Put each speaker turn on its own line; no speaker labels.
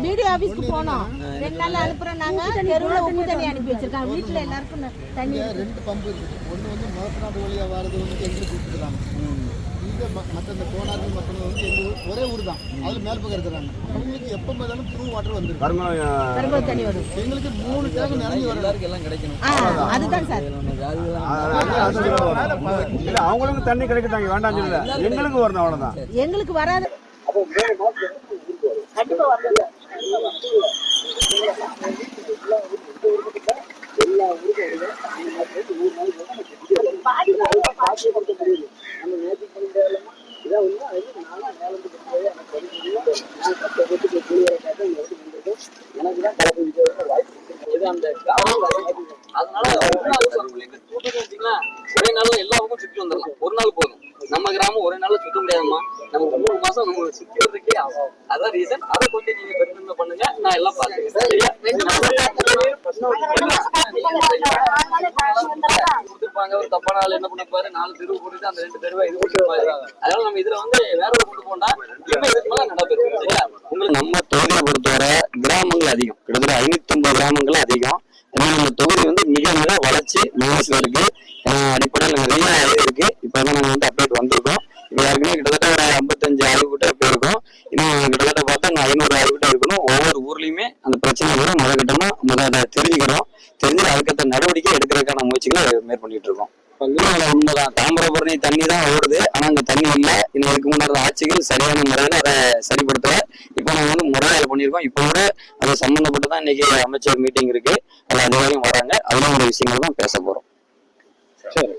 Video ஆபீஸ்க்கு போனோம். 2 நாள் அனுப்புறோம். நாங்க தெருவுல உப்பு தண்ணி அனுப்பி வச்சிருக்காங்க. வீட்டுல எல்லாருக்கும் தண்ணி
2 பம்பு இருக்குது. ஒன்று வந்து மோசநாடு வழியாக வரது வந்து எங்களுக்கு கொடுத்துருக்காங்க. இங்கே மற்ற இந்த கோனார்கள் மக்கள் வந்து எங்கள் ஒரே ஊர் தான். அதில் மேல் பக்கம் இருக்கிறாங்க. அவங்களுக்கு எப்போ பார்த்தாலும் த்ரூ வாட்டர் வந்துருக்கு.
தண்ணி வரும்.
எங்களுக்கு 3 டேங்க் நிரம்பி வர எல்லாம் கிடைக்கணும்.
அதுதான் சார்.
அவங்களுக்கு தண்ணி கிடைக்கட்டாங்க வேண்டாம் சொல்லல. எங்களுக்கு வரணும் அவ்வளவுதான்.
எங்களுக்கு வராது.
அதனால ஒரே நாள் எல்லா பக்கம் சுற்றி வந்துடலாம். ஒரு நாள் போதும். நம்ம கிராமம் ஒரே நாள் சுத்த முடியாதுமா. நம்ம 3 மாசம் நம்ம சுத்தி வரதுக்கே ஆகும். அதான் ரீசன். அதை கொஞ்சம் நீங்க பெருமை பண்ணுங்க. நான் எல்லாம் கொடுத்துருப்பாங்க. ஒரு தப்பான ஆள் என்ன பண்ணிருப்பாரு, 4 தெருவு போட்டுட்டு அந்த 2 தெருவை இது கொடுத்துருப்பாரு. அதனால நம்ம இதுல வந்து வேற ஒரு கொண்டு போனா இப்ப இதுக்கு மேல நடப்பேன். சரியா? உங்களுக்கு நம்ம தொகுதியை பொறுத்தவரை கிராமங்கள் அதிகம். கிட்டத்தட்ட 550 கிராமங்கள் அதிகம். நம்ம தொகுதி வந்து மிக மிக வளர்ச்சி மனசுல இருக்கு. அடிப்படையில் நிறைய இருக்கு. இப்பதான் நம்ம வந்து அப்டேட் வந்திருக்கோம். இப்ப யாருக்குமே கிட்டத்தட்ட ஒரு 55 ஆய்வு கிட்ட போயிருக்கோம். இன்னும் கிட்டத்தட்ட பார்த்தா 500 ஆய்வு கிட்ட இருக்கணும். ஒவ்வொரு ஊர்லயுமே அந்த பிரச்சனைகளை முதற்கட்டமா அதை தெரிஞ்சுக்கிறோம். தெரிஞ்சு அதுக்கேற்ற நடவடிக்கை எடுக்கிறதுக்கான முயற்சிகளை மேற்கொண்டிட்டு இருக்கோம். உண்மைதான், தாமிரபரணி தண்ணி தான் ஓடுது. ஆனா அங்க தண்ணி இல்லை. இன்னும் இதுக்கு முன்னாடி ஆட்சிகள் சரியான முறையில அதை சரிப்படுத்தல. இப்ப நம்ம வந்து முறையில பண்ணியிருக்கோம். இப்ப கூட அது சம்பந்தப்பட்டு தான் இன்னைக்கு அமைச்சர் மீட்டிங் இருக்கு. அதில் அதிகாரியும் வராங்க. அதுல ஒரு விஷயங்கள் தான் பேச போறோம். சரி.